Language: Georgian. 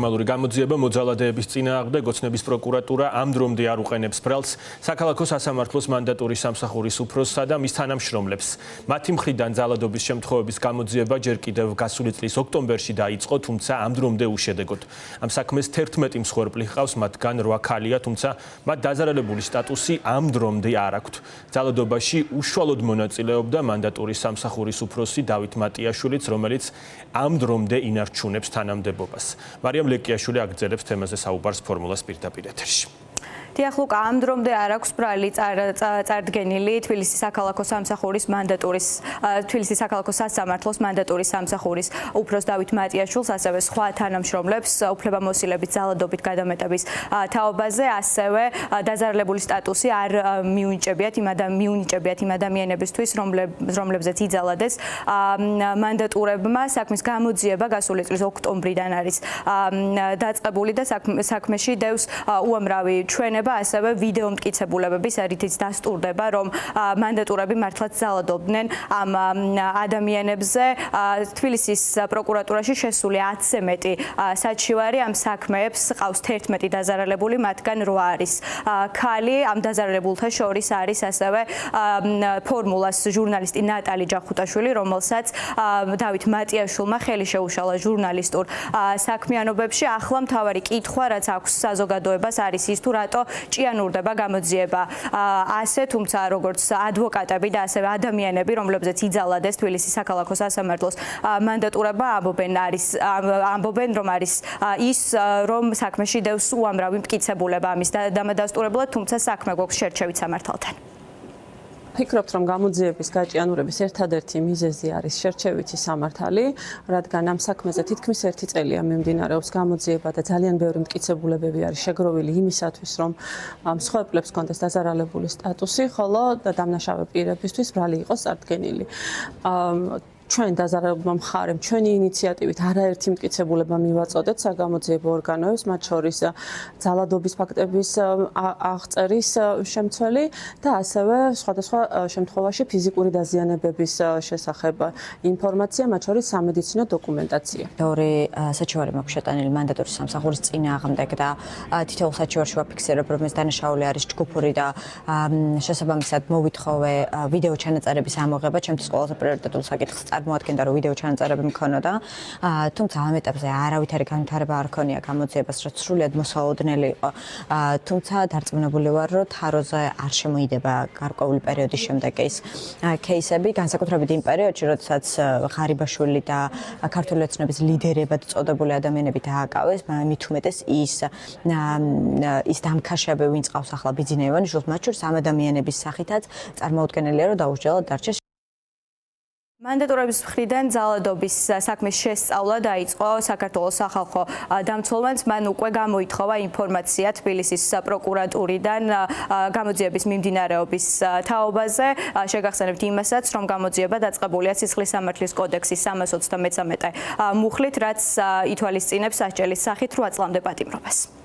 ნეფორმალური გამოძიება მოძალადეების წინააღმდეგ ოცნების პროკურატურა ამ დრომდე არ უყენებს ბრალს საქალაქო სასამართლოს მანდატური სამსახურის უფროსსა და მის თანამშრომლებს. მათი მხრიდან ძალადობის შემთხვევების გამოძიება ჯერ კიდევ გასული წლის ოქტომბერში დაიწყო, თუმცა ამ დრომდე უშედეგოდ. ამ საქმეს 11 მსხვერპლი ჰყავს, მათგან 8 ქალია, თუმცა მათ დაზარალებული სტატუსი ამ დრომდე არ აქვთ. ძალადობაში უშუალოდ მონაწილეობდა მანდატური სამსახურის უფროსი დავით მატიაშვილიც, რომელიც ამ დრომდე ინარჩუნებს თანამდებობას. მარიამ ლეკიაშვილი აგრძელებს თემაზე საუბარს ფორმულას პირდაპირ ეთერში. დიახ, ლუკა, ამ დრომდე არ აქვს ბრალი წარდგენილი თბილისის საქალაქო სამსახურის მანდატურის თბილისის საქალაქო სასამართლოს მანდატური სამსახურის უფროს დავით მატიაშვილს, ასევე სხვა თანამშრომლებს უფლებამოსილების ძალადობით გადამეტების თაობაზე, ასევე დაზარალებული სტატუსი არ მიუნიჭებიათ იმ ადამიანებისთვის, რომლებზეც იძალადეს მანდატურებმა. საქმის გამოძიება გასული წლის ოქტომბრიდან არის დაწყებული და საქმეში დევს უამრავი ჩვენება, ასევე ვიდეო მტკიცებულებების რითიც დასტურდება, რომ მანდატურები მართლაც ძალადობდნენ ამ ადამიანებზე. თბილისის პროკურატურაში შესული 10-ზე მეტი საჩივარი ამ საქმეებს ყავს 11 დაზარალებული, მათგან 8 არის ქალი. ამ დაზარალებულთა შორის არის ასევე ფორმულას ჟურნალისტი ნატალი ჯახუტაშვილი, რომელსაც დავით მატიაშვილმა ხელი შეუშალა ჟურნალისტურ საქმიანობებში. ახლა მთავარი კითხვა, რაც აქვს საზოგადოებას, არის ის, თუ რატო ჭიანურდება გამოძიება ასე, თუმცა როგორც ადვოკატები და ასევე ადამიანები, რომლებზეც იძალადეს თბილისის საქალაქო სასამართლოს მანდატურება, ამბობენ, რომ არის ის, რომ საქმეში დევს უამრავი მტკიცებულება ამის დამადასტურებლად, თუმცა საქმე გვაქვს შერჩევით სამართალთან. ფიქრობთ, რომ გამოძიების გაჭიანურების ერთადერთი მიზეზი არის შერჩევითი სამართალი, რადგან ამ საქმეზე თითქმის 1 წელია მიმდინარეობს გამოძიება და ძალიან ბევრი მტკიცებულებები არის შეგროვილი იმისათვის, რომ მსხვერპლებს ჰქონდეს დაზარალებული სტატუსი, ხოლო დამნაშავე პირებისთვის ბრალი იყოს წარდგენილი. ჩვენ დაზარალებულმა მხარემ ჩვენი ინიციატივით არაერთი მტკიცებულება მივაწოდეთ საგამოძიებო ორგანოებს, მათ შორის ძალადობის ფაქტების აღწერის შემცველი და ასევე სხვადასხვა შემთხვევაში ფიზიკური დაზიანებების შესახებ ინფორმაცია, მათ შორის სამედიცინო დოკუმენტაცია. ორი საჩივარი მაქვს შეტანილი მანდატური სამსახურის წინააღმდეგ და თითოეულ საჩივარში ვაფიქსირებ, რომ ეს დანაშაული არის ჯგუფური და შესაბამისად მოვითხოვე ვიდეო ჩანაწერების ამოღება, ჩემთვის ყველაზე პრიორიტეტულ საკითხს მოადგენდა, რომ ვიდეო ჩანაწერები მქონოდა, თუმცა ამ ეტაპზე არავითარი განვითარება არ ქონია გამოძიებას, რაც სრულიად მოსალოდნელი იყო. თუმცა დარწმუნებული ვარ, რომ თაროზე არ შემოიდება გარკვეული პერიოდის შემდეგ ეს кейსები, განსაკუთრებით იმ პერიოდში, როდესაც ღარიბაშვილი და ქართული ოცნების ლიდერებად წოდებული ადამიანები დააკავეს, მით უმეტეს ის დამქაშები, ვინც ყავს ახლა ბიძინეევანი, მათ შორის ამ ადამიანების სახითაც წარმოუდგენელია, რომ დაუსჯელად დარჩეს. მანდატურების მხრიდან ძალადობის საქმის შესწავლა დაიწყო საქართველოს სახალხო დამცველმანს. მან უკვე გამოითხოვა ინფორმაცია თბილისის პროკურატურიდან გამოძიების მიმდინარეობის თაობაზე. შეგახსენებთ იმასაც, რომ გამოძიება დაწყებულია სისხლის სამართლის კოდექსის 333 მუხლით, რაც ითვალისწინებს სასჯელის სახით 8 წლამდე პატიმრობას.